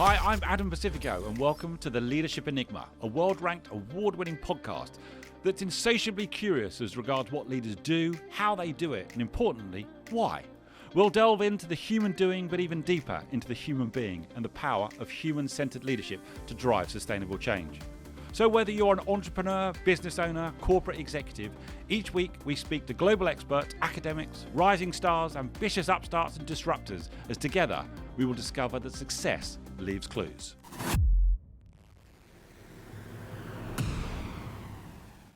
Hi, I'm Adam Pacifico, and welcome to the Leadership Enigma, a world-ranked, award-winning podcast that's insatiably curious as regards what leaders do, how they do it, and importantly, why. We'll delve into the human doing, but even deeper into the human being and the power of human-centered leadership to drive sustainable change. So whether you're an entrepreneur, business owner, corporate executive, each week we speak to global experts, academics, rising stars, ambitious upstarts and disruptors, as together we will discover that success leaves clues.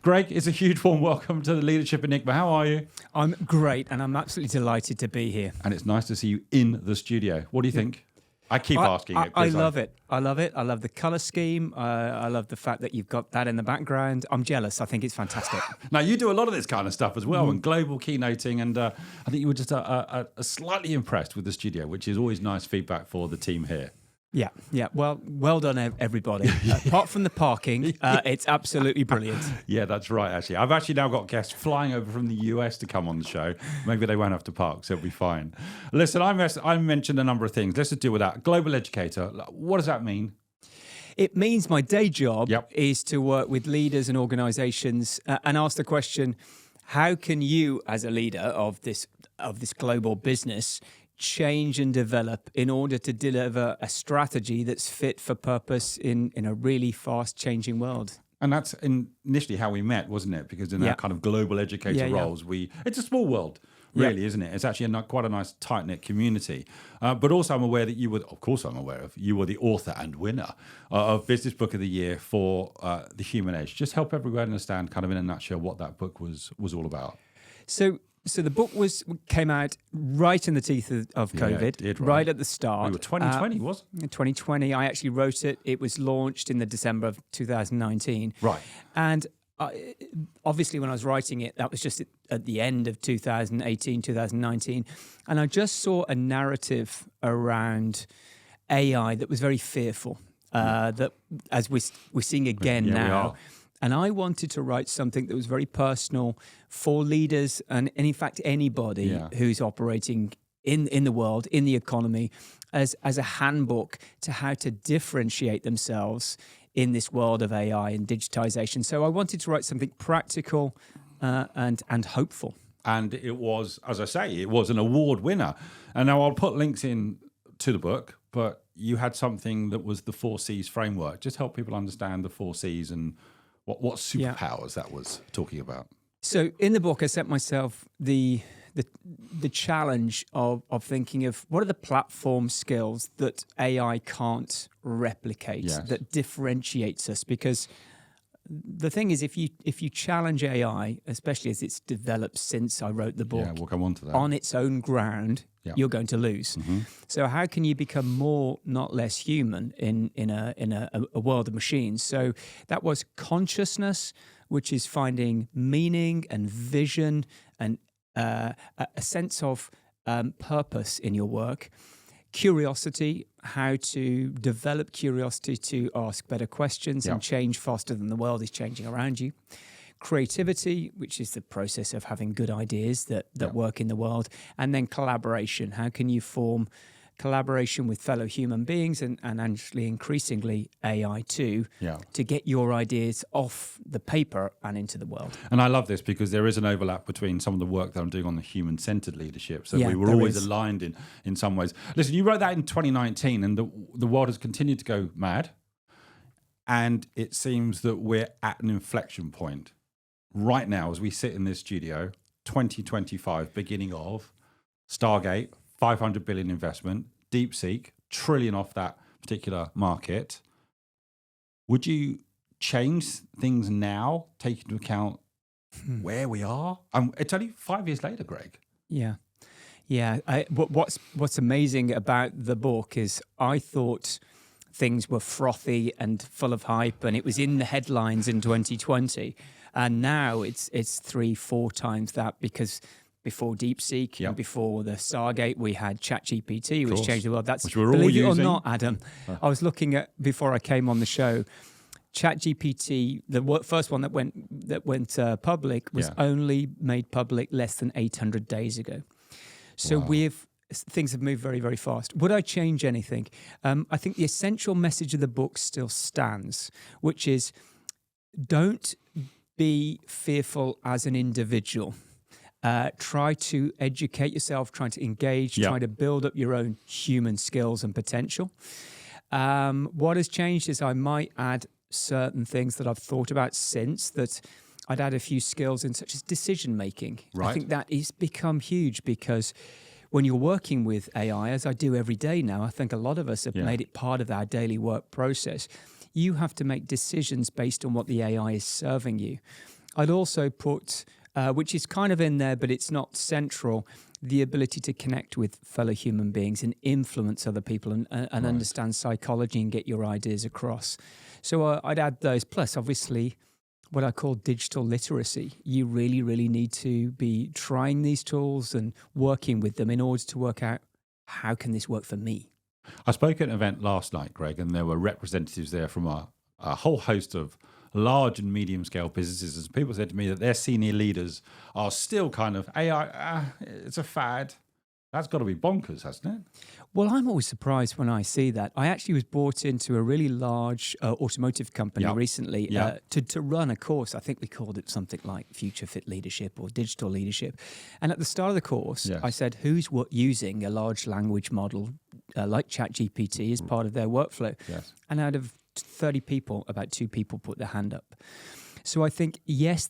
Greg, it's a huge warm welcome to the Leadership Enigma. How are you? I'm great, and I'm absolutely delighted to be here. And it's nice to see you in the studio. What do you think? I keep asking it. I love it. I love it. I love the colour scheme. I love the fact that you've got that in the background. I'm jealous. I think it's fantastic. Now, you do a lot of this kind of stuff as well, and global keynoting, and I think you were just slightly impressed with the studio, which is always nice feedback for the team here. Yeah. Well done, everybody. Apart from the parking, it's absolutely brilliant. Yeah, that's right, actually. I've actually now got guests flying over from the US to come on the show. Maybe they won't have to park, so it'll be fine. Listen, I mentioned a number of things. Let's just deal with that. Global educator, what does that mean? It means my day job is to work with leaders and organizations and ask the question, how can you, as a leader of this global business, change and develop in order to deliver a strategy that's fit for purpose in a really fast changing world. And that's initially how we met, wasn't it? Because in that kind of global educator roles, it's a small world, really, isn't it? It's actually quite a nice tight-knit community. But also I'm aware that you were the author and winner of Business Book of the Year for The Human Age. Just help everyone understand kind of in a nutshell what that book was all about. So the book came out right in the teeth of COVID, it did, right at the start. We were 2020, wasn't it? 2020. I actually wrote it. It was launched in the December of 2019. Right. And obviously when I was writing it, that was just at the end of 2018, 2019. And I just saw a narrative around AI that was very fearful, that as we're seeing again now. We are. And I wanted to write something that was very personal for leaders and in fact, anybody who's operating in the world, in the economy, as a handbook to how to differentiate themselves in this world of AI and digitization. So I wanted to write something practical and hopeful. And it was, as I say, it was an award winner. And now I'll put links in to the book, but you had something that was the 4 C's framework. Just help people understand the 4 C's and what superpowers that was talking about. So in the book, I set myself the challenge of thinking of what are the platform skills that AI can't replicate, that differentiates us. Because the thing is, if you challenge AI, especially as it's developed since I wrote the book, we'll come on to that. On its own ground, you're going to lose. Mm-hmm. So how can you become more, not less human in a world of machines? So that was consciousness, which is finding meaning and vision and a sense of purpose in your work. Curiosity, how to develop curiosity to ask better questions and change faster than the world is changing around you. Creativity, which is the process of having good ideas that work in the world. And then collaboration. How can you form collaboration with fellow human beings and actually increasingly AI too, to get your ideas off the paper and into the world. And I love this because there is an overlap between some of the work that I'm doing on the human-centered leadership. So we were always aligned in some ways. Listen, you wrote that in 2019 and the world has continued to go mad. And it seems that we're at an inflection point right now as we sit in this studio, 2025, beginning of Stargate, 500 billion investment, Deepseek, trillion off that particular market. Would you change things now, take into account where we are? It's only 5 years later, Greg. Yeah. What's amazing about the book is I thought things were frothy and full of hype, and it was in the headlines in 2020, and now it's 3-4 times that because before Deepseek and before the Stargate, we had ChatGPT, which changed the world. That's which we're all believe using. it or not, Adam. I was looking at before I came on the show. ChatGPT, the first one that went public, was only made public less than 800 days ago. So things have moved very, very fast. Would I change anything? I think the essential message of the book still stands, which is don't be fearful as an individual. Try to educate yourself, try to engage, try to build up your own human skills and potential. What has changed is I might add certain things that I've thought about since that I'd add a few skills in, such as decision making. Right. I think that has become huge because when you're working with AI, as I do every day now, I think a lot of us have made it part of our daily work process. You have to make decisions based on what the AI is serving you. I'd also put, which is kind of in there, but it's not central, the ability to connect with fellow human beings and influence other people and understand psychology and get your ideas across. So I'd add those. Plus, obviously, what I call digital literacy. You really, really need to be trying these tools and working with them in order to work out how can this work for me. I spoke at an event last night, Greg, and there were representatives there from a whole host of large and medium scale businesses. And people said to me that their senior leaders are still kind of, AI, it's a fad. That's got to be bonkers, hasn't it? Well, I'm always surprised when I see that. I actually was brought into a really large automotive company recently to run a course. I think we called it something like Future Fit Leadership or Digital Leadership. And at the start of the course, I said, who's using a large language model like ChatGPT as part of their workflow? Yes. And out of 30 people, about 2 people put their hand up. So I think, yes,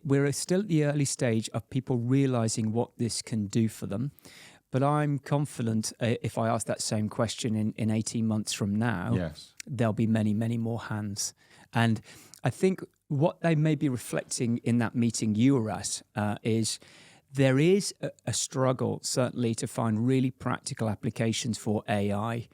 we're still at the early stage of people realizing what this can do for them. But I'm confident if I ask that same question in 18 months from now, there'll be many, many more hands. And I think what they may be reflecting in that meeting you were at is there is a struggle, certainly, to find really practical applications for AI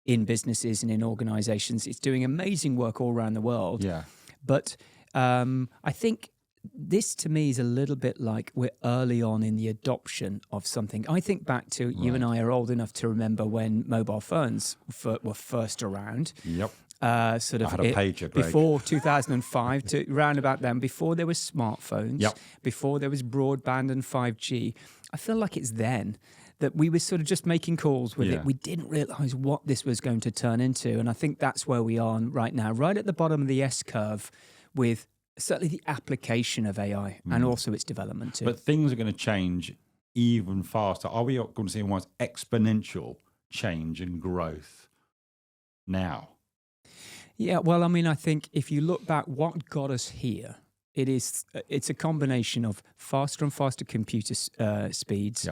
in businesses and in organizations. It's doing amazing work all around the world. Yeah. But I think this to me is a little bit like we're early on in the adoption of something. I think back to you and I are old enough to remember when mobile phones were first around. Yep. Sort of I had a pager, Greg. Before 2005, to round about then, before there was smartphones, before there was broadband and 5G. I feel like it's then that we were sort of just making calls with it. We didn't realize what this was going to turn into. And I think that's where we are right now, right at the bottom of the S-curve with certainly the application of AI and also its development too. But things are going to change even faster. Are we going to see almost exponential change and growth now? Yeah, well, I mean, I think if you look back, what got us here, it's a combination of faster and faster computer speeds,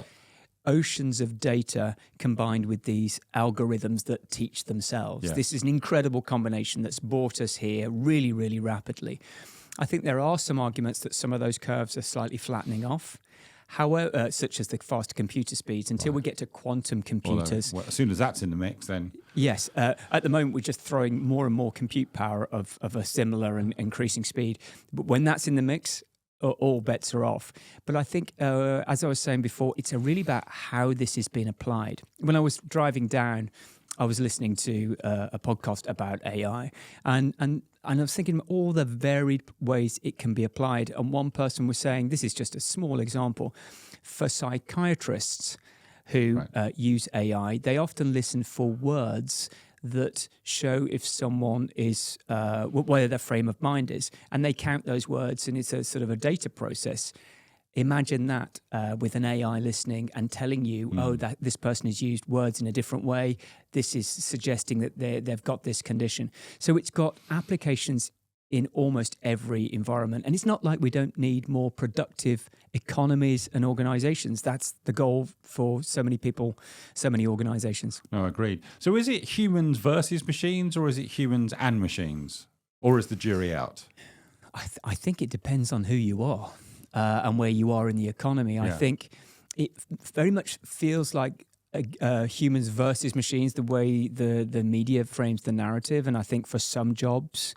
oceans of data combined with these algorithms that teach themselves. Yeah. This is an incredible combination that's brought us here really, really rapidly. I think there are some arguments that some of those curves are slightly flattening off. However, such as the faster computer speeds, until we get to quantum computers. Well, as soon as that's in the mix, then... Yes. At the moment, we're just throwing more and more compute power of a similar and increasing speed. But when that's in the mix, all bets are off. But I think, as I was saying before, it's really about how this has been applied. When I was driving down, I was listening to a podcast about AI, and I was thinking all the varied ways it can be applied. And one person was saying, this is just a small example, for psychiatrists who use AI, they often listen for words that show if someone is, where their frame of mind is, and they count those words, and it's a sort of a data process. Imagine that with an AI listening and telling you, that this person has used words in a different way. This is suggesting that they've got this condition. So it's got applications in almost every environment. And it's not like we don't need more productive economies and organizations. That's the goal for so many people, so many organizations. No, agreed. So is it humans versus machines, or is it humans and machines? Or is the jury out? I think it depends on who you are. And where you are in the economy. I think it very much feels like humans versus machines, the way the media frames the narrative. And I think for some jobs,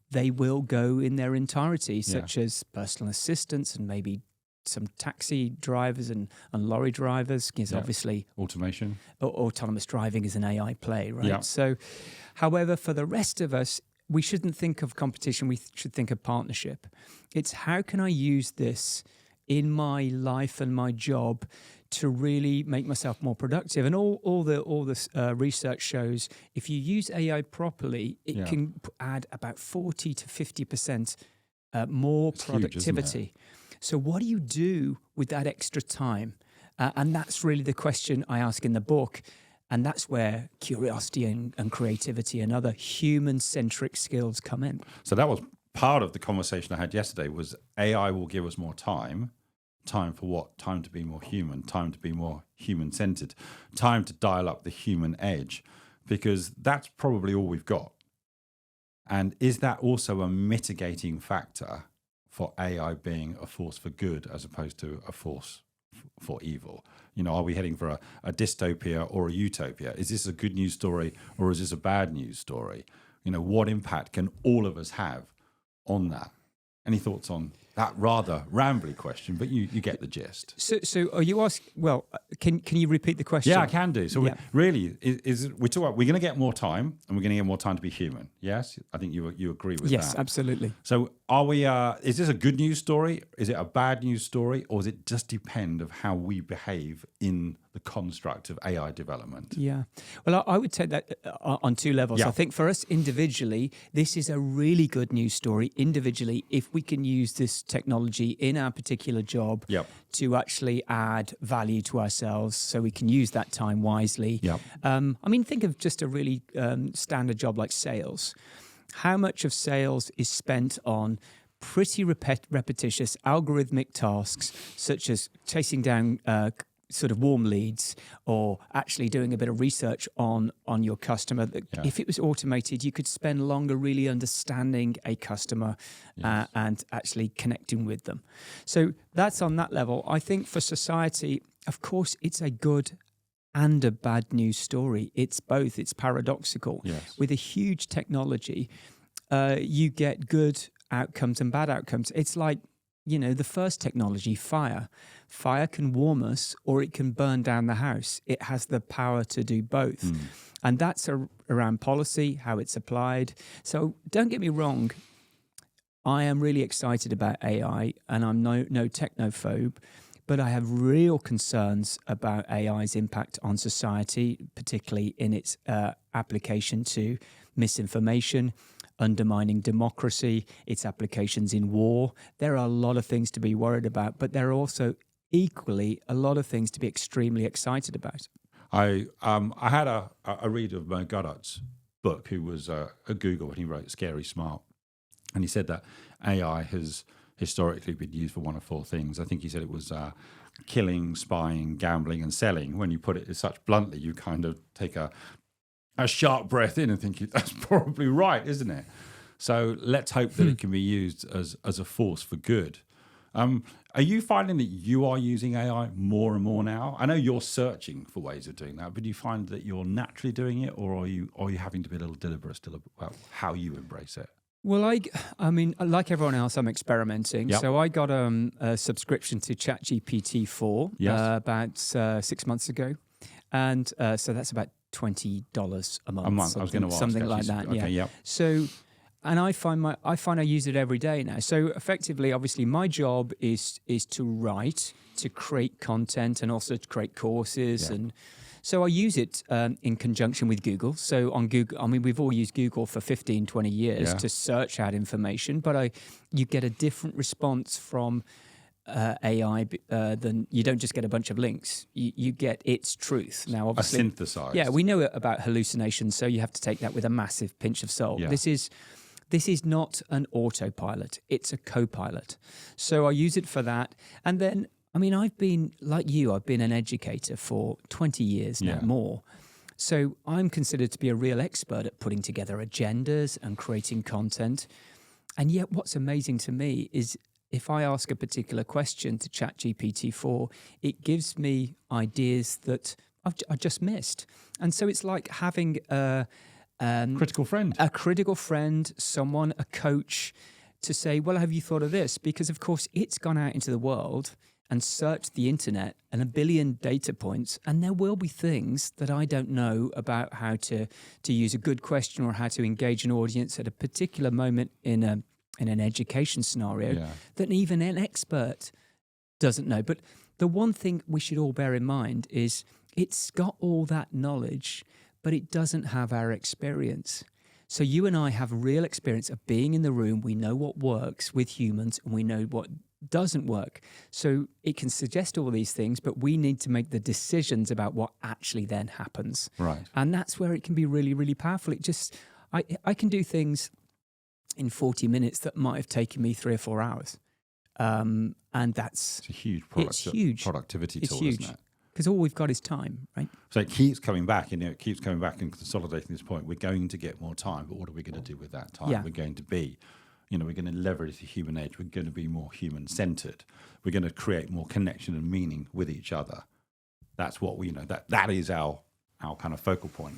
they will go in their entirety, such as personal assistants and maybe some taxi drivers and lorry drivers, because obviously automation, autonomous driving is an AI play, right? Yeah. So, however, for the rest of us, we shouldn't think of competition. We should think of partnership. It's how can I use this in my life and my job to really make myself more productive. And all the research shows if you use AI properly, it can add about 40 to 50% more productivity. Huge, so what do you do with that extra time? And that's really the question I ask in the book. And that's where curiosity and creativity and other human-centric skills come in. So that was part of the conversation I had yesterday, was AI will give us more time. Time for what? Time to be more human, time to be more human-centered, time to dial up the human edge, because that's probably all we've got. And is that also a mitigating factor for AI being a force for good as opposed to a force for evil? Are we heading for a dystopia or a utopia? Is this a good news story or is this a bad news story? What impact can all of us have on that? Any thoughts on that rather rambly question, but you get the gist. So are you asking, well, can you repeat the question? Yeah, I can do. So we're going to get more time, and we're going to get more time to be human. Yes? I think you agree with that. Yes, absolutely. So are we, is this a good news story? Is it a bad news story? Or does it just depend of how we behave in the construct of AI development? Yeah. Well, I would take that on two levels. Yeah. I think for us individually, this is a really good news story individually if we can use this technology in our particular job to actually add value to ourselves so we can use that time wisely. Think of just a really standard job like sales. How much of sales is spent on pretty repetitious algorithmic tasks such as chasing down sort of warm leads, or actually doing a bit of research on your customer. If it was automated, you could spend longer really understanding a customer and actually connecting with them. So that's on that level. I think for society, of course, it's a good and a bad news story. It's both. It's paradoxical. Yes. With a huge technology, you get good outcomes and bad outcomes. It's like, the first technology, fire. Fire can warm us or it can burn down the house. It has the power to do both. And that's around policy, how it's applied. So don't get me wrong, I am really excited about AI and I'm no technophobe, but I have real concerns about AI's impact on society, particularly in its application to misinformation, undermining democracy, its applications in war. There are a lot of things to be worried about, but there are also equally a lot of things to be extremely excited about. I had a read of Mo Goddard's book, who was at Google, and he wrote Scary Smart. And he said that AI has historically been used for one of four things. I think he said it was killing, spying, gambling, and selling. When you put it such bluntly, you kind of take a sharp breath in and think that's probably right, isn't it? So let's hope that it can be used as a force for good. Are you finding that you are using AI more and more now? I know you're searching for ways of doing that, but do you find that you're naturally doing it, or are you having to be a little deliberate still about how you embrace it? Well, I mean, like everyone else, I'm experimenting. Yep. So I got a subscription to ChatGPT 4 about 6 months ago. And so that's about $20 a month. I was going to ask. Something like that. Okay, yeah. So, and I find I use it every day now. So effectively, obviously, my job is to write, to create content, and also to create courses. And so I use it in conjunction with Google. So on Google, I mean, we've all used Google for 15, 20 years to search out information, but you get a different response from AI, then you don't just get a bunch of links. You get its truth. Now, obviously, a synthesized. Yeah, we know about hallucinations, so you have to take that with a massive pinch of salt. Yeah. This is not an autopilot; it's a co-pilot. So I use it for that, and then I mean, I've been like you. I've been an educator for 20 years now, more. So I'm considered to be a real expert at putting together agendas and creating content. And yet, what's amazing to me is, if I ask a particular question to ChatGPT 4, it gives me ideas that I just missed. And so it's like having a critical friend, someone, a coach, to say, well, have you thought of this? Because, of course, it's gone out into the world and searched the internet and a billion data points, and there will be things that I don't know about how to use a good question or how to engage an audience at a particular moment in an education scenario that even an expert doesn't know. But the one thing we should all bear in mind is it's got all that knowledge, but it doesn't have our experience. So you and I have real experience of being in the room. We know what works with humans and we know what doesn't work. So it can suggest all these things, but we need to make the decisions about what actually then happens. Right. And that's where it can be really, really powerful. It just, I can do things in 40 minutes that might have taken me 3 or 4 hours. And it's a huge productivity tool, isn't it? Because all we've got is time, right? So it keeps coming back, it keeps coming back and consolidating this point. We're going to get more time, but what are we going to do with that time? Yeah. We're going to be, we're going to leverage the human age. We're going to be more human-centered. We're going to create more connection and meaning with each other. That's what we know. That is our kind of focal point.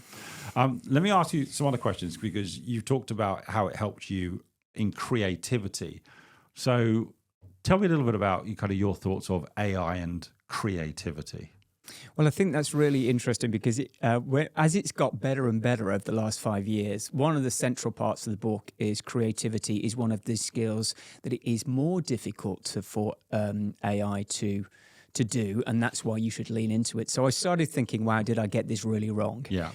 Let me ask you some other questions, because you've talked about how it helps you in creativity. So tell me a little bit about your thoughts of AI and creativity. Well, I think that's really interesting because as it's got better and better over the last 5 years, one of the central parts of the book is creativity is one of the skills that it is more difficult for AI to do, and that's why you should lean into it. So I started thinking, wow, did I get this really wrong? Yeah.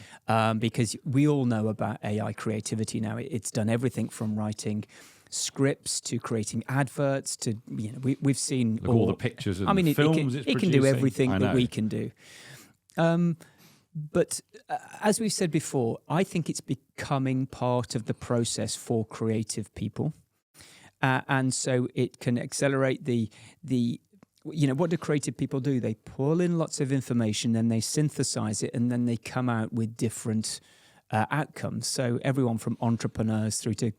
Because we all know about AI creativity now. It's done everything from writing scripts to creating adverts to, we've seen all the pictures and the films it can do everything that we can do. But as we've said before, I think it's becoming part of the process for creative people. And so it can accelerate what do creative people do? They pull in lots of information, then they synthesize it, and then they come out with different outcomes. So everyone from entrepreneurs through to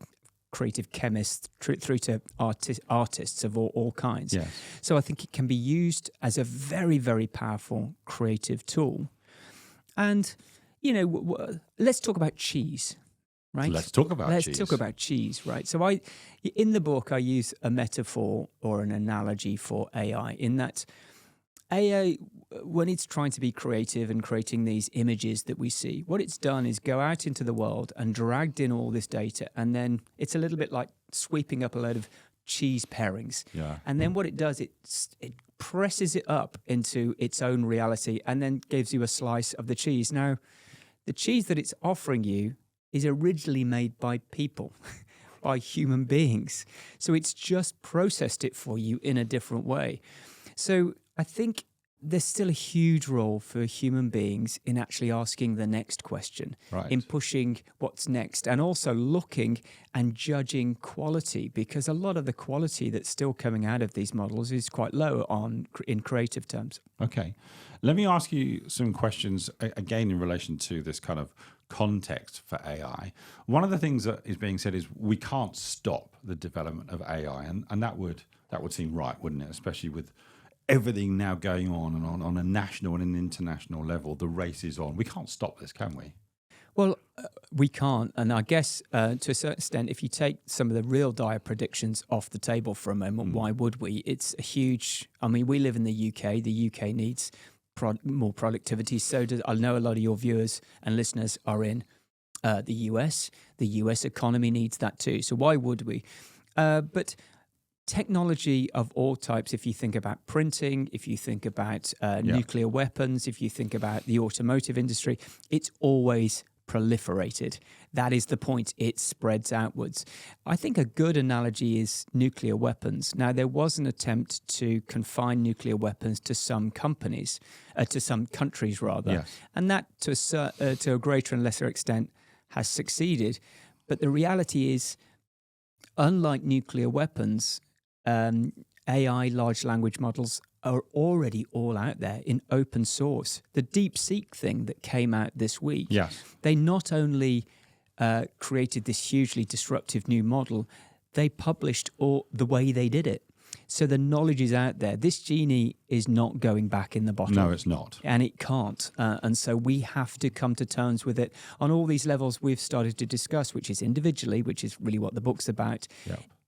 creative chemists, through to artists of all kinds. Yes. So I think it can be used as a very, very powerful creative tool. And, let's talk about cheese, right? Let's talk about cheese, right? So in the book, I use a metaphor or an analogy for AI in that AI, when it's trying to be creative and creating these images that we see, what it's done is go out into the world and dragged in all this data, and then it's a little bit like sweeping up a load of cheese pairings. Yeah. And then what it does, it presses it up into its own reality and then gives you a slice of the cheese. Now, the cheese that it's offering you is originally made by people, by human beings. So it's just processed it for you in a different way. So I think there's still a huge role for human beings in actually asking the next question, right, in pushing what's next, and also looking and judging quality, because a lot of the quality that's still coming out of these models is quite low in creative terms. Okay. Let me ask you some questions, again, in relation to this kind of context for AI. One of the things that is being said is we can't stop the development of AI, and that would seem right, wouldn't it? Especially with everything now going on and on a national and an international level. The race is on. We can't stop this, can we? Well, we can't. And I guess to a certain extent, if you take some of the real dire predictions off the table for a moment, why would we? It's a huge... we live in the UK. The UK needs more productivity. So I know a lot of your viewers and listeners are in the US. The US economy needs that too. So why would we? But technology of all types, if you think about printing, if you think about nuclear weapons, if you think about the automotive industry, it's always proliferated. That is the point. It spreads outwards. I think a good analogy is nuclear weapons. Now, there was an attempt to confine nuclear weapons to some companies, to some countries rather, yes, and that to a greater and lesser extent has succeeded. But the reality is, unlike nuclear weapons, AI, large language models, are already all out there in open source. The Deepseek thing that came out this week, yes, they not only created this hugely disruptive new model, they published the way they did it. So the knowledge is out there. This genie is not going back in the bottle. No, it's not. And it can't. And so we have to come to terms with it on all these levels we've started to discuss, which is individually, which is really what the book's about,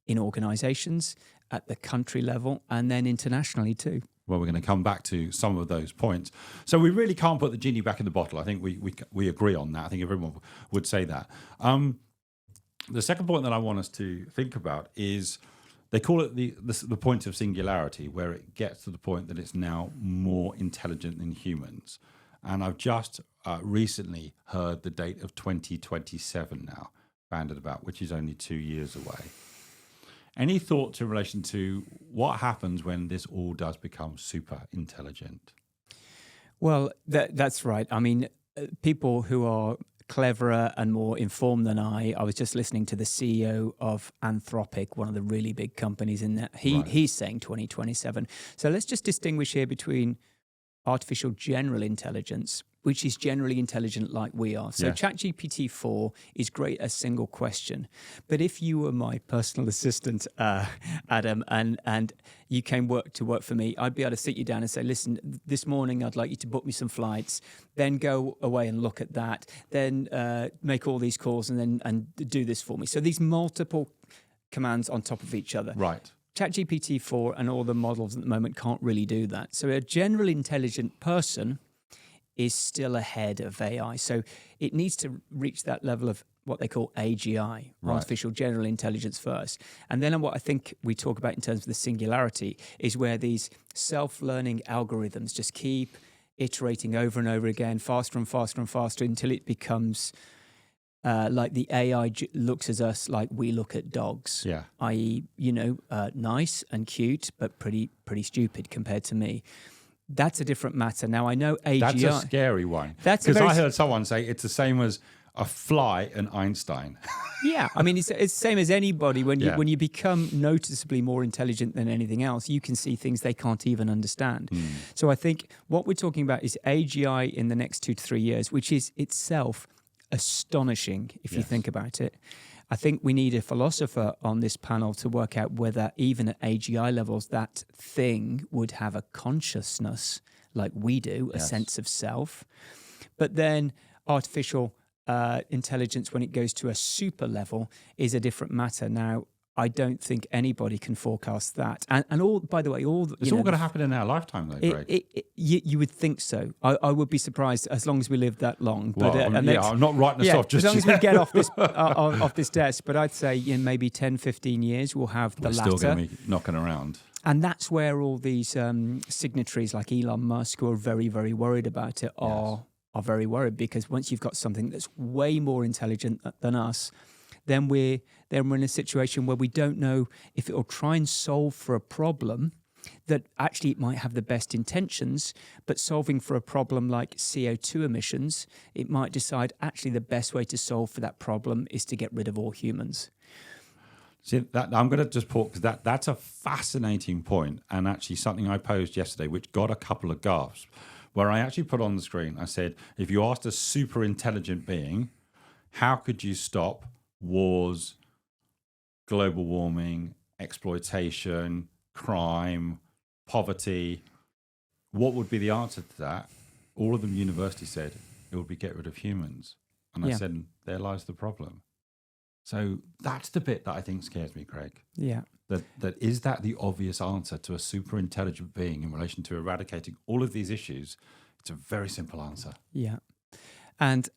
in organizations, at the country level, and then internationally too. Well, we're going to come back to some of those points. So we really can't put the genie back in the bottle. I think we agree on that. I think everyone would say that. The second point that I want us to think about is They call it the point of singularity, where it gets to the point that it's now more intelligent than humans. And I've just recently heard the date of 2027 now banded about, which is only 2 years away. Any thoughts in relation to what happens when this all does become super intelligent? Well, that's right. I mean, people who are cleverer and more informed than I was just listening to the CEO of Anthropic, one of the really big companies in that. He's saying 2027. So let's just distinguish here between artificial general intelligence, which is generally intelligent like we are. So ChatGPT 4 is great as single question. But if you were my personal assistant, Adam, and you came to work for me, I'd be able to sit you down and say, listen, this morning I'd like you to book me some flights, then go away and look at that, then make all these calls and do this for me. So these multiple commands on top of each other. Right. ChatGPT 4 and all the models at the moment can't really do that. So a general intelligent person is still ahead of AI. So it needs to reach that level of what they call AGI, artificial general intelligence first. And then what I think we talk about in terms of the singularity is where these self-learning algorithms just keep iterating over and over again, faster and faster and faster, until it becomes like the AI looks at us like we look at dogs, i.e., nice and cute, but pretty stupid compared to me. That's a different matter. Now, I know AGI... That's a scary one. Because I heard someone say it's the same as a fly and Einstein. Yeah, I mean, it's the same as anybody. When you become noticeably more intelligent than anything else, you can see things they can't even understand. So I think what we're talking about is AGI in the next 2 to 3 years, which is itself astonishing if you think about it. I think we need a philosopher on this panel to work out whether even at AGI levels that thing would have a consciousness like we do, a sense of self. But then artificial intelligence, when it goes to a super level, is a different matter. Now, I don't think anybody can forecast that. And all, by the way, it's all going to happen in our lifetime, though, Greg. You would think so. I would be surprised as long as we live that long. But, I'm not writing this off just as long as we get off this off this desk. But I'd say in maybe 10, 15 years we'll have the latter. We're still going to be knocking around. And that's where all these signatories like Elon Musk, who are very, very worried about it, are very worried, because once you've got something that's way more intelligent than us, then we're in a situation where we don't know if it will try and solve for a problem that actually it might have the best intentions, but solving for a problem like CO2 emissions, it might decide actually the best way to solve for that problem is to get rid of all humans. See, that, I'm going to just pause, because that's a fascinating point, and actually something I posed yesterday which got a couple of gasps, where I actually put on the screen, I said, if you asked a super intelligent being, how could you stop wars, global warming, exploitation, crime, poverty? What would be the answer to that? All of them university said it would be get rid of humans. And I said, there lies the problem. So that's the bit that I think scares me, Greg. Yeah. That is that the obvious answer to a super intelligent being in relation to eradicating all of these issues? It's a very simple answer. Yeah. And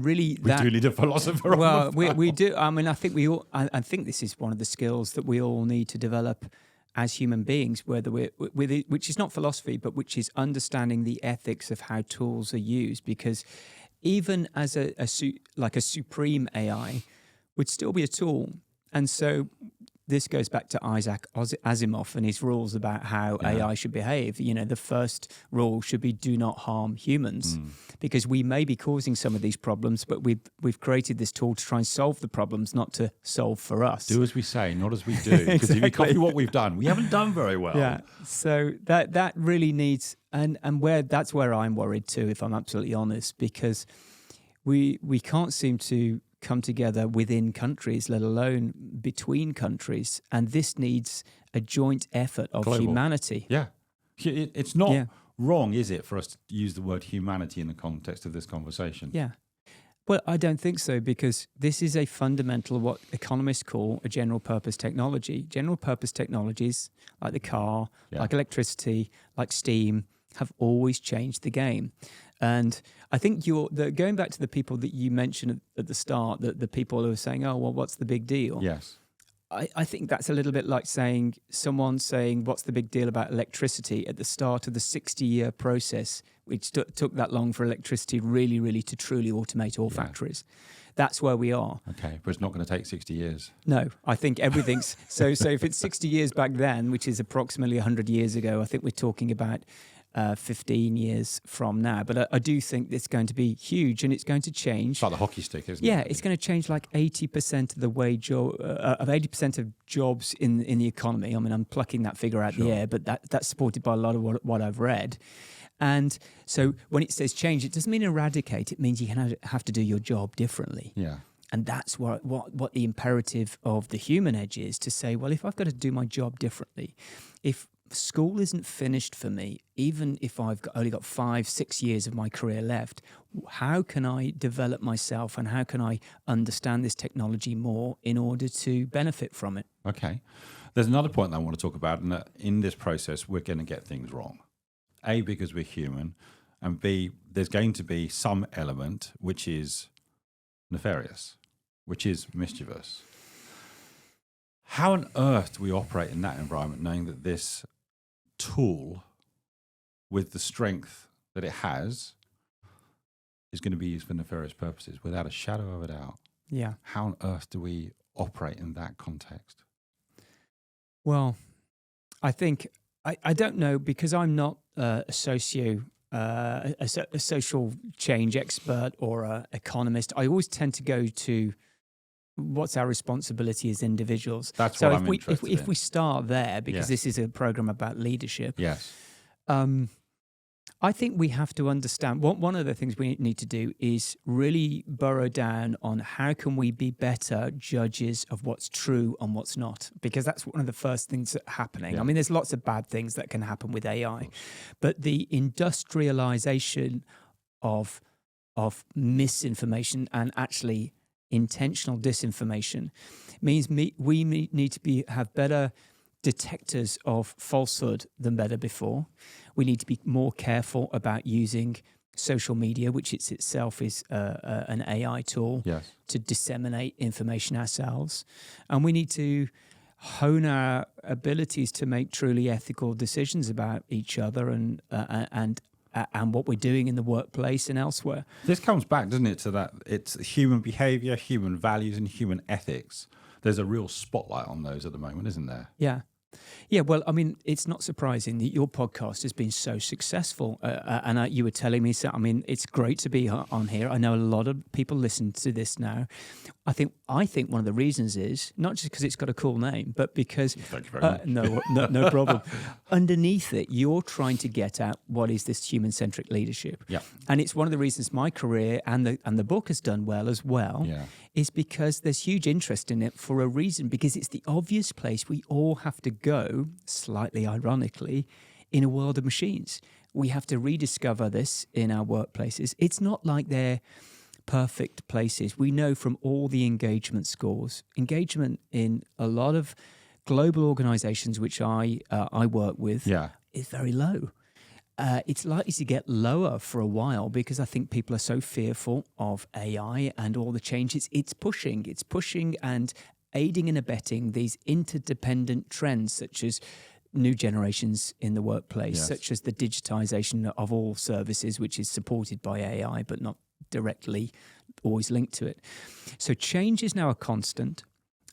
really, we do need a philosopher. Well, we do. I mean, I think we all. I think this is one of the skills that we all need to develop as human beings. Whether which is not philosophy, but which is understanding the ethics of how tools are used. Because even as a supreme AI would still be a tool, and so this goes back to Isaac Asimov and his rules about how AI should behave. You know, the first rule should be do not harm humans, because we may be causing some of these problems, but we've created this tool to try and solve the problems, not to solve for us. Do as we say, not as we do. Because if you copy what we've done, we haven't done very well. Yeah. So that really needs, and that's where I'm worried too, if I'm absolutely honest, because we can't seem to come together within countries, let alone between countries. And this needs a joint effort of global humanity. Yeah. It's not wrong, is it, for us to use the word humanity in the context of this conversation? Yeah. Well, I don't think so, because this is a fundamental, what economists call a general purpose technology. General purpose technologies like the car, like electricity, like steam, have always changed the game. And I think going back to the people that you mentioned at the start, the people who are saying, oh, well, what's the big deal? Yes. I think that's a little bit like someone saying, what's the big deal about electricity at the start of the 60-year process, which took that long for electricity really, really to truly automate all factories. That's where we are. Okay, but it's not going to take 60 years. No, I think everything's... so if it's 60 years back then, which is approximately 100 years ago, I think we're talking about 15 years from now. But I do think it's going to be huge, and it's going to change. It's like the hockey stick, isn't it? Yeah, it's going to change like 80% of the wage of 80% of jobs in the economy. I mean, I'm plucking that figure out the air, but that's supported by a lot of what I've read. And so when it says change, it doesn't mean eradicate. It means you have to do your job differently. Yeah. And that's what the imperative of the human edge is, to say, well, if I've got to do my job differently, if school isn't finished for me, even if I've only got 5-6 years of my career left, how can I develop myself, and how can I understand this technology more in order to benefit from it? Okay. There's another point that I want to talk about, and that in this process, we're going to get things wrong. A, because we're human, and B, there's going to be some element which is nefarious, which is mischievous. How on earth do we operate in that environment, knowing that this tool, with the strength that it has, is going to be used for nefarious purposes without a shadow of a doubt? Yeah. How on earth do we operate in that context? Well, I think, I don't know, because I'm not a social change expert or an economist. I always tend to go to what's our responsibility as individuals. That's what I'm interested in. If we start there, because this is a program about leadership. Yes. I think we have to understand, one of the things we need to do is really burrow down on how can we be better judges of what's true and what's not, because that's one of the first things that are happening. Yeah. I mean, there's lots of bad things that can happen with AI, but the industrialization of misinformation and actually intentional disinformation means we need to have better detectors of falsehood than ever before. We need to be more careful about using social media, which itself is an AI tool, to disseminate information ourselves. And we need to hone our abilities to make truly ethical decisions about each other and what we're doing in the workplace and elsewhere. This comes back, doesn't it, to that it's human behavior, human values, and human ethics. There's a real spotlight on those at the moment, isn't there? Yeah. Yeah, well, I mean, it's not surprising that your podcast has been so successful. And you were telling me, so, I mean, it's great to be on here. I know a lot of people listen to this now. I think one of the reasons is not just because it's got a cool name, but because thank you very much. No problem. Underneath it, you're trying to get at what is this human-centric leadership. Yeah. And it's one of the reasons my career and the book has done well as well. Yeah. Is because there's huge interest in it for a reason, because it's the obvious place we all have to go, slightly ironically, in a world of machines. We have to rediscover this in our workplaces. It's not like they're perfect places. We know from all the engagement scores, engagement in a lot of global organizations which I work with is very low. It's likely to get lower for a while because I think people are so fearful of AI and all the changes it's pushing. It's pushing and aiding and abetting these interdependent trends, such as new generations in the workplace, such as the digitization of all services, which is supported by AI, but not directly always linked to it. So change is now a constant.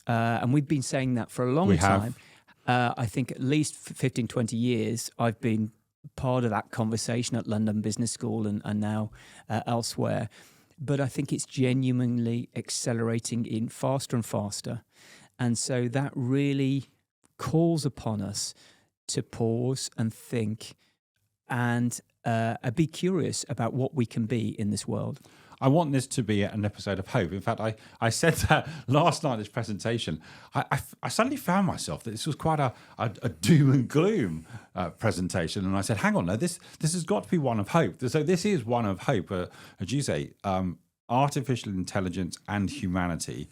And we've been saying that for a long time. I think at least 15, 20 years, I've been part of that conversation at London Business School and now elsewhere. But I think it's genuinely accelerating in faster and faster. And so that really calls upon us to pause and think and be curious about what we can be in this world. I want this to be an episode of hope. In fact, I said that last night in this presentation. I suddenly found myself that this was quite a doom and gloom presentation. And I said, hang on, no, this has got to be one of hope. So this is one of hope. As you say, artificial intelligence and humanity,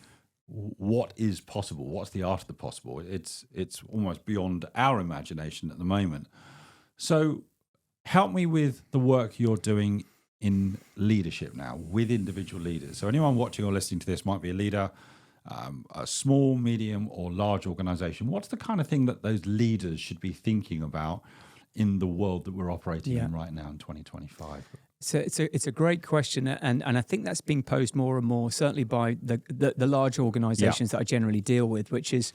what is possible? What's the art of the possible? It's almost beyond our imagination at the moment. So help me with the work you're doing in leadership now with individual leaders. So anyone watching or listening to this might be a leader a small, medium, or large organization, what's the kind of thing that those leaders should be thinking about in the world that we're operating in right now in 2025? So it's a great question, and I think that's being posed more and more, certainly by the large organizations that I generally deal with, which is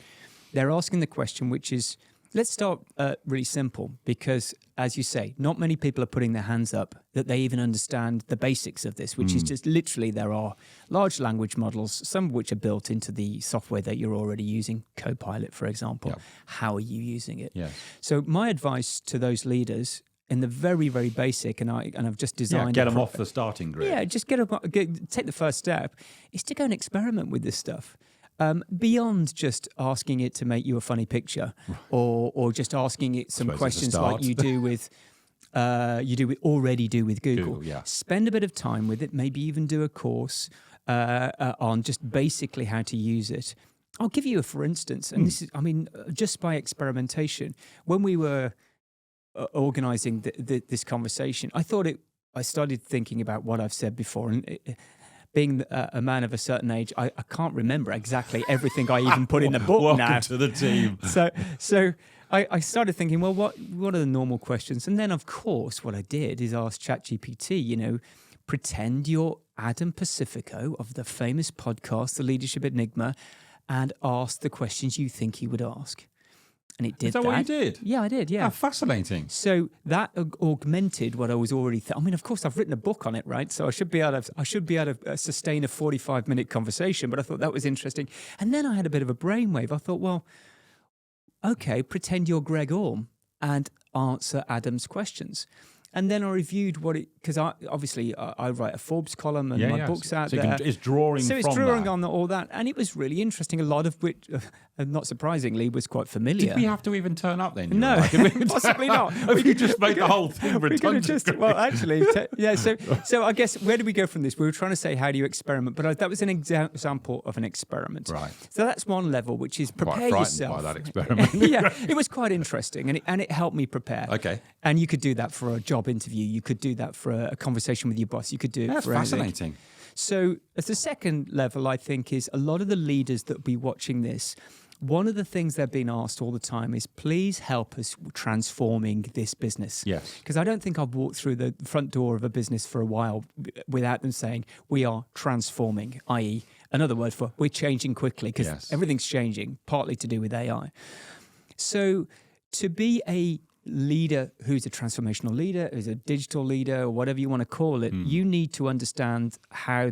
they're asking the question, which is, let's start really simple, because as you say, not many people are putting their hands up that they even understand the basics of this, which is just literally there are large language models, some of which are built into the software that you're already using, Copilot, for example. How are you using it? So my advice to those leaders in the very, very basic, and I've just designed... get them off the starting grid. Yeah, just take the first step, is to go and experiment with this stuff. Beyond just asking it to make you a funny picture, or just asking it some questions like you do with Google. Spend a bit of time with it, maybe even do a course on just basically how to use it. I'll give you a for instance, and this is, just by experimentation, when we were organizing this conversation, I started thinking about what I've said before, and being a man of a certain age, I can't remember exactly everything I even put in the book. Welcome to the team. So I started thinking, well, what are the normal questions? And then, of course, what I did is ask ChatGPT, pretend you're Adam Pacifico of the famous podcast, The Leadership Enigma, and ask the questions you think he would ask. And it did that. Is that what you did? Yeah, I did, yeah. Oh, fascinating. So that augmented what I was already... of course, I've written a book on it, right? So I should be able to sustain a 45-minute conversation, but I thought that was interesting. And then I had a bit of a brainwave. I thought, well, okay, pretend you're Greg Orme and answer Adam's questions. And then I reviewed because I write a Forbes column and my book's out there. It's drawing on all that. And it was really interesting, a lot of which, not surprisingly, was quite familiar. Did we have to even turn up then? No, possibly not. We could just make the whole thing redundant. So I guess, where do we go from this? We were trying to say, how do you experiment? But that was an example of an experiment. Right. So that's one level, which is prepare yourself. By that experiment. Yeah, it was quite interesting, and it helped me prepare. Okay. And you could do that for a job interview. You could do that for a conversation with your boss. You could do it for anything. That's fascinating. So as the second level, I think, is a lot of the leaders that will be watching this, one of the things they're being asked all the time is, please help us transforming this business. Yes. Because I don't think I've walked through the front door of a business for a while without them saying, we are transforming, i.e. another word for we're changing quickly, because everything's changing, partly to do with AI. So to be a leader who's a transformational leader, who's a digital leader, or whatever you want to call it, you need to understand how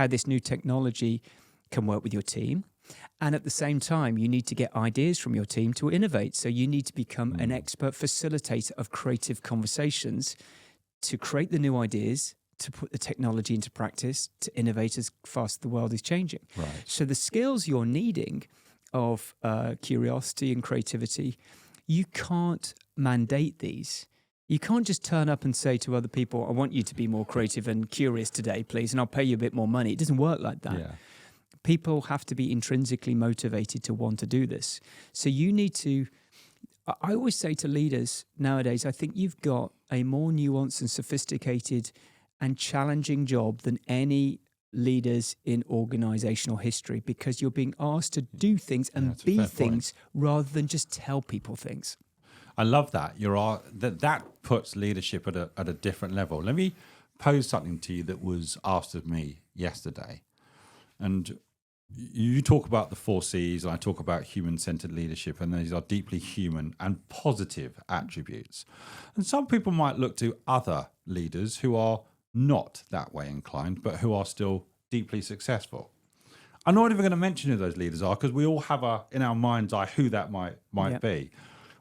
this new technology can work with your team. And at the same time, you need to get ideas from your team to innovate. So you need to become an expert facilitator of creative conversations to create the new ideas, to put the technology into practice, to innovate as fast as the world is changing. Right. So the skills you're needing of curiosity and creativity, you can't mandate these. You can't just turn up and say to other people, I want you to be more creative and curious today, please, and I'll pay you a bit more money. It doesn't work like that. Yeah. People have to be intrinsically motivated to want to do this. So you need to... I always say to leaders nowadays, I think you've got a more nuanced and sophisticated and challenging job than any leaders in organizational history, because you're being asked to do things and be things rather than just tell people things. I love that. That puts leadership at a different level. Let me pose something to you that was asked of me yesterday. And you talk about the 4 C's, and I talk about human-centered leadership, and these are deeply human and positive attributes. And some people might look to other leaders who are not that way inclined, but who are still deeply successful. I'm not even going to mention who those leaders are, because we all have in our mind's eye who that might be,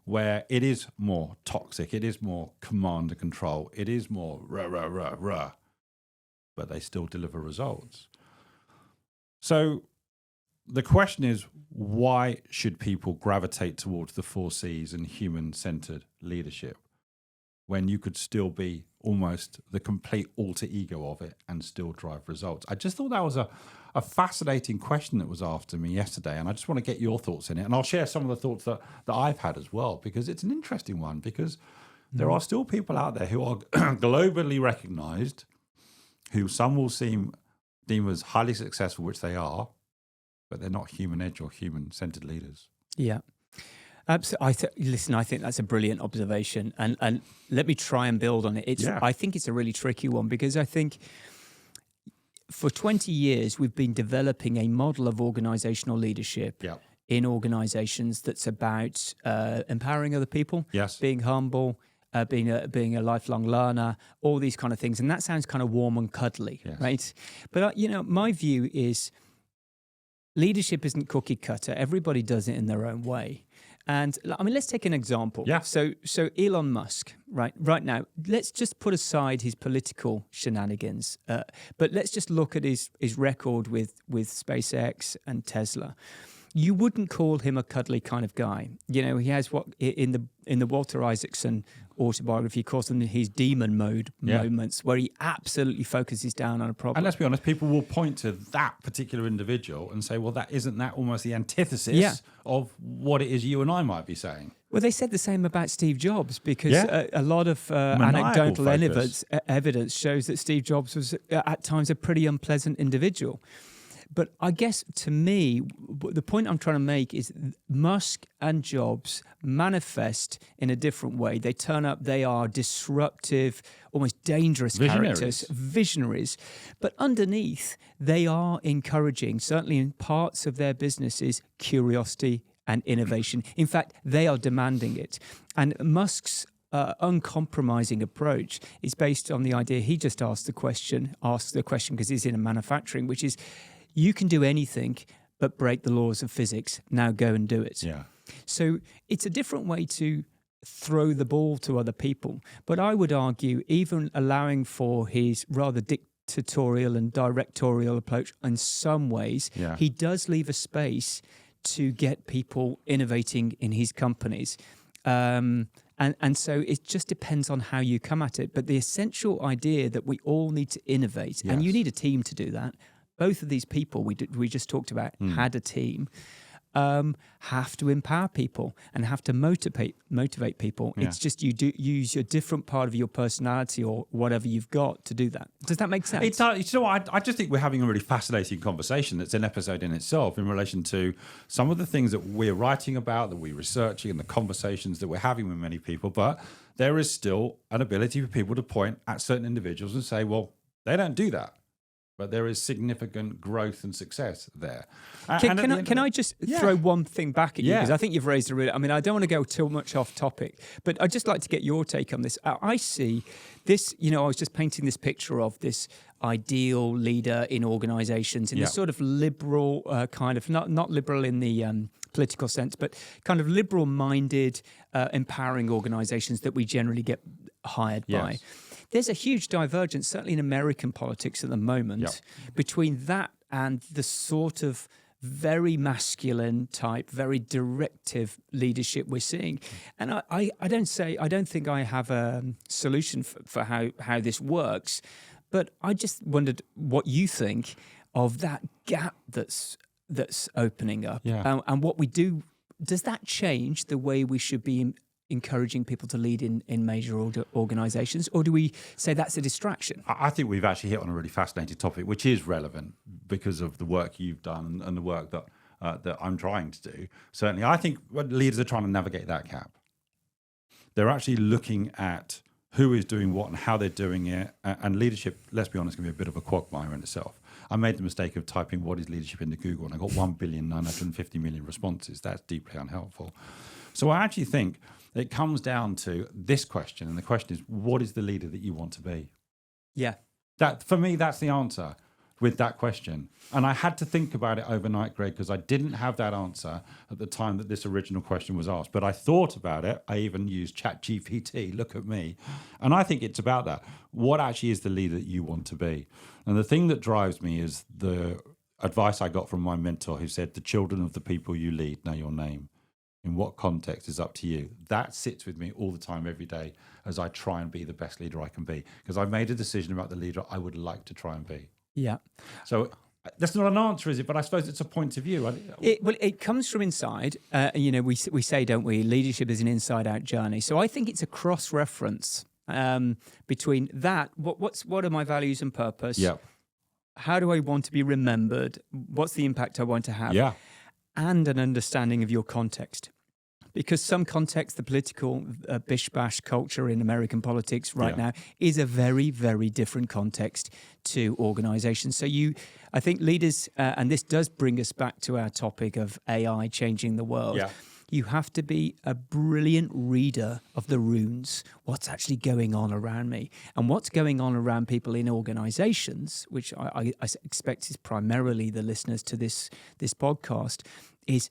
where it is more toxic, it is more command and control, it is more rah, but they still deliver results. So the question is, why should people gravitate towards the 4 C's and human-centered leadership when you could still be almost the complete alter ego of it and still drive results? I just thought that was a fascinating question that was asked to me yesterday, and I just want to get your thoughts in it. And I'll share some of the thoughts that I've had as well, because it's an interesting one, because there are still people out there who are globally recognized, who some will deem as highly successful, which they are, but they're not human edge or human-centered leaders. Yeah. Absolutely. Listen, I think that's a brilliant observation, and let me try and build on it. I think it's a really tricky one, because I think for 20 years we've been developing a model of organizational leadership in organizations that's about empowering other people, being humble, being a lifelong learner, all these kind of things, and that sounds kind of warm and cuddly, right? But my view is leadership isn't cookie cutter. Everybody does it in their own way. And I mean, let's take an example. So Elon Musk, right now, let's just put aside his political shenanigans, but let's just look at his record with SpaceX and Tesla. You wouldn't call him a cuddly kind of guy. He has what in the Walter Isaacson autobiography, he calls them his demon mode moments, where he absolutely focuses down on a problem. And let's be honest, people will point to that particular individual and say, well, isn't that almost the antithesis of what it is you and I might be saying? Well, they said the same about Steve Jobs, because a lot of anecdotal evidence shows that Steve Jobs was at times a pretty unpleasant individual. But I guess, to me, the point I'm trying to make is Musk and Jobs manifest in a different way. They turn up, they are disruptive, almost dangerous characters, visionaries. But underneath, they are encouraging, certainly in parts of their businesses, curiosity and innovation. In fact, they are demanding it. And Musk's uncompromising approach is based on the idea, he just asks the question because he's in manufacturing, which is, you can do anything but break the laws of physics. Now go and do it. So it's a different way to throw the ball to other people. But I would argue, even allowing for his rather dictatorial and directorial approach in some ways, he does leave a space to get people innovating in his companies. And so it just depends on how you come at it. But the essential idea that we all need to innovate, and you need a team to do that. Both of these people we just talked about had a team, have to empower people and have to motivate people. It's just you do use a different part of your personality or whatever you've got to do that. Does that make sense? It does. You know what? I just think we're having a really fascinating conversation that's an episode in itself in relation to some of the things that we're writing about, that we're researching, and the conversations that we're having with many people. But there is still an ability for people to point at certain individuals and say, well, they don't do that. But there is significant growth and success there. Can I just throw one thing back at you? Because I think you've raised I don't want to go too much off topic, but I'd just like to get your take on this. I see this, I was just painting this picture of this ideal leader in organizations in this sort of liberal kind of, not liberal in the political sense, but kind of liberal-minded, empowering organizations that we generally get hired by. There's a huge divergence, certainly in American politics at the moment, between that and the sort of very masculine type, very directive leadership we're seeing. And I don't think I have a solution for how this works, but I just wondered what you think of that gap that's opening up, and what we do. Does that change the way we should be encouraging people to lead in major organizations, or do we say that's a distraction? I think we've actually hit on a really fascinating topic, which is relevant because of the work you've done and the work that I'm trying to do. Certainly, I think leaders are trying to navigate that gap. They're actually looking at who is doing what and how they're doing it. And leadership, let's be honest, can be a bit of a quagmire in itself. I made the mistake of typing "what is leadership" into Google, and I got 1,950,000,000 responses. That's deeply unhelpful. So I actually think it comes down to this question, and the question is, what is the leader that you want to be? That, for me, that's the answer with that question. And I had to think about it overnight, Greg, because I didn't have that answer at the time that this original question was asked. But I thought about it. I even used ChatGPT. Look at me. And I think it's about that. What actually is the leader that you want to be? And the thing that drives me is the advice I got from my mentor, who said, the children of the people you lead know your name. In what context is up to you. That sits with me all the time, every day, as I try and be the best leader I can be. Because I've made a decision about the leader I would like to try and be. So that's not an answer, is it? But I suppose it's a point of view. It comes from inside. We say, don't we, leadership is an inside-out journey. So I think it's a cross-reference between that. What are my values and purpose? how do I want to be remembered? What's the impact I want to have? Yeah. And an understanding of your context. Because some context, the political bish-bash culture in American politics now is a very, very different context to organizations. So I think leaders, and this does bring us back to our topic of AI changing the world. Yeah. You have to be a brilliant reader of the runes, what's actually going on around me. And what's going on around people in organizations, which I expect is primarily the listeners to this podcast, is,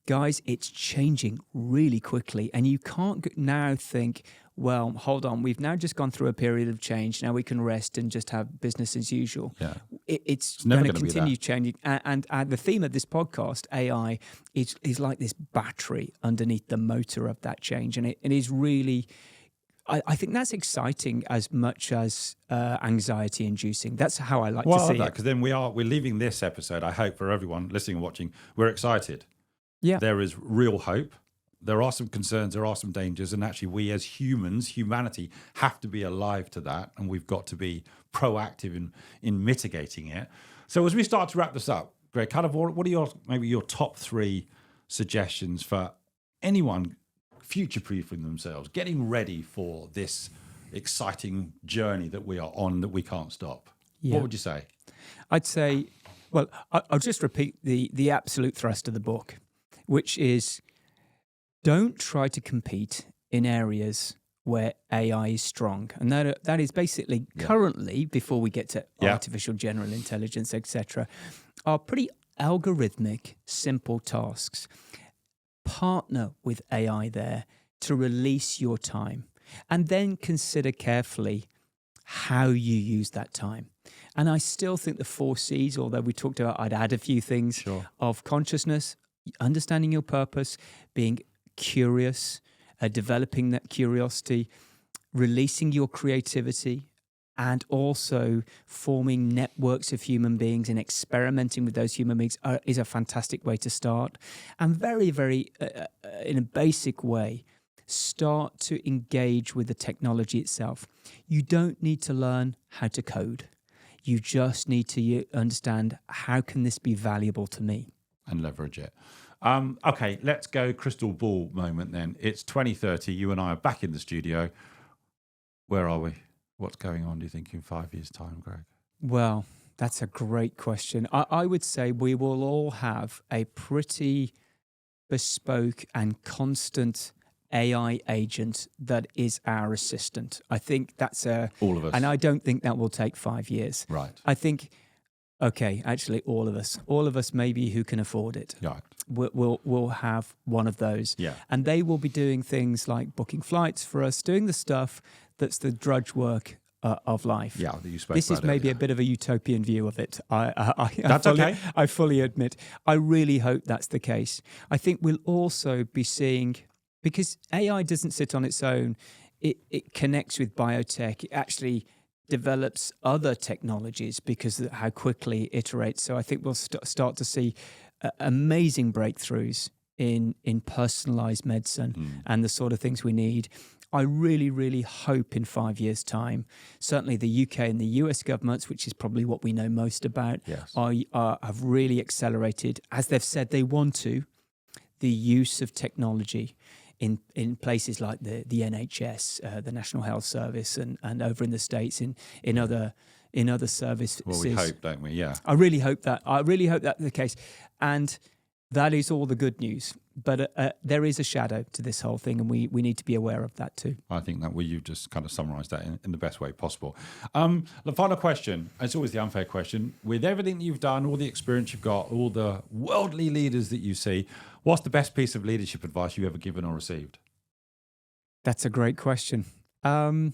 guys, it's changing really quickly. And you can't now think, well, hold on, we've now just gone through a period of change. Now we can rest and just have business as usual. Yeah. It's going to continue changing. And the theme of this podcast, AI, is like this battery underneath the motor of that change. And it is really, I think that's exciting as much as anxiety inducing. That's how I like to see it. Because then we're leaving this episode, I hope, for everyone listening and watching, we're excited. Yeah. There is real hope. There are some concerns, there are some dangers, and actually we as humanity, have to be alive to that, and we've got to be proactive in mitigating it. So as we start to wrap this up, Greg, kind of what are your top 3 suggestions for anyone future-proofing themselves, getting ready for this exciting journey that we are on, that we can't stop? Yeah. What would you say? I'd say, well, I'll just repeat the absolute thrust of the book, which is, don't try to compete in areas where AI is strong. And that is basically currently, before we get to artificial general intelligence, etc., are pretty algorithmic, simple tasks. Partner with AI there to release your time, and then consider carefully how you use that time. And I still think the 4 C's, although we talked about, I'd add a few things of consciousness, understanding your purpose, being curious, developing that curiosity, releasing your creativity, and also forming networks of human beings and experimenting with those human beings is a fantastic way to start. And very, very, in a basic way, start to engage with the technology itself. You don't need to learn how to code. You just need to understand, how can this be valuable to me? And leverage it. Okay, let's go crystal ball moment then. It's 2030. You and I are back in the studio. Where are we? What's going on, do you think, in 5 years' time, Greg? Well, that's a great question. I would say we will all have a pretty bespoke and constant AI agent that is our assistant. I think that's all of us. And I don't think that will take 5 years. Right. I think, okay, actually all of us maybe who can afford it. Right. We'll have one of those. Yeah. And they will be doing things like booking flights for us, doing the stuff that's the drudge work of life. Yeah, that you spoke This about is maybe earlier. a bit of a utopian view of it. That's okay. I fully admit. I really hope that's the case. I think we'll also be seeing, because AI doesn't sit on its own, it connects with biotech. It actually develops other technologies because of how quickly it iterates. So I think we'll start to see amazing breakthroughs in personalized medicine and the sort of things we need. I really, really hope in 5 years' time, certainly the UK and the US governments, which is probably what we know most about, have really accelerated, as they've said they want to, the use of technology in places like the NHS, the National Health Service, and over in the States in other services. Well, we hope, don't we? Yeah. I really hope that's the case. And that is all the good news. But there is a shadow to this whole thing, and we need to be aware of that too. I think that you've just kind of summarised that in the best way possible. The final question, it's always the unfair question. With everything that you've done, all the experience you've got, all the worldly leaders that you see, what's the best piece of leadership advice you've ever given or received? That's a great question. I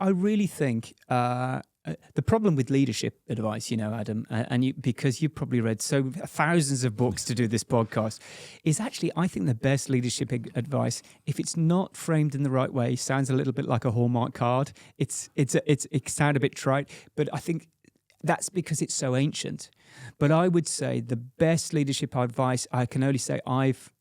really think the problem with leadership advice, Adam, and because you've probably read thousands of books to do this podcast, is actually, I think the best leadership advice, if it's not framed in the right way, sounds a little bit like a Hallmark card. It sounds a bit trite, but I think that's because it's so ancient. But I would say the best leadership advice I can only say I've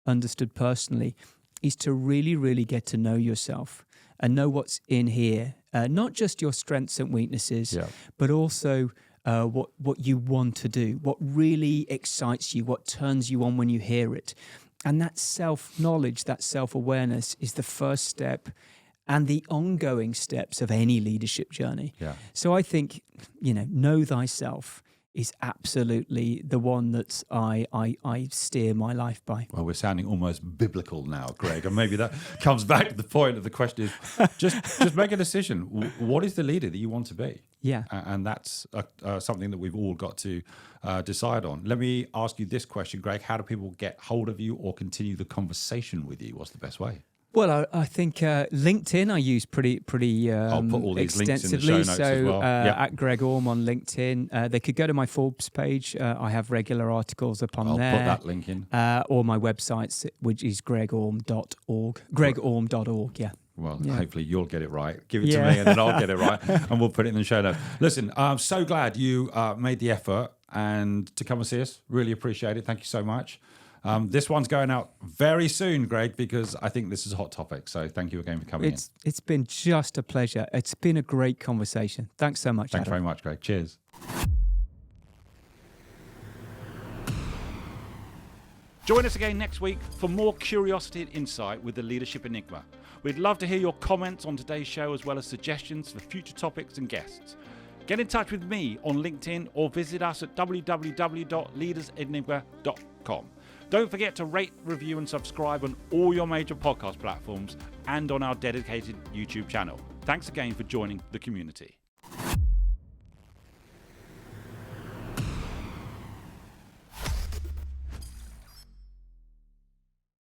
understood personally is to really, really get to know yourself and know what's in here not just your strengths and weaknesses, but also what you want to do, what really excites you, what turns you on when you hear it. And that self-knowledge, that self-awareness is the first step and the ongoing steps of any leadership journey. Yeah. So I think, know thyself is absolutely the one that I steer my life by. Well, we're sounding almost biblical now, Greg, and maybe that comes back to the point of the question is just make a decision. What is the leader that you want to be? Yeah. And that's something that we've all got to decide on. Let me ask you this question, Greg. How do people get hold of you or continue the conversation with you? What's the best way? Well, I think LinkedIn I use pretty I'll put all these links in the extensively. show notes as well. At Greg Orme on LinkedIn. They could go to my Forbes page. I have regular articles up on there. I'll put that link in. Or my website, which is gregorme.org. Gregorme.org, yeah. Well, hopefully you'll get it right. Give it to me and then I'll get it right and we'll put it in the show notes. Listen, I'm so glad you made the effort and to come and see us. Really appreciate it. Thank you so much. This one's going out very soon, Greg, because I think this is a hot topic. So thank you again for coming in. It's been just a pleasure. It's been a great conversation. Thanks so much, Thanks Adam. very much, Greg. Cheers. Join us again next week for more curiosity and insight with the Leadership Enigma. We'd love to hear your comments on today's show as well as suggestions for future topics and guests. Get in touch with me on LinkedIn or visit us at www.leadersenigma.com. Don't forget to rate, review and subscribe on all your major podcast platforms and on our dedicated YouTube channel. Thanks again for joining the community.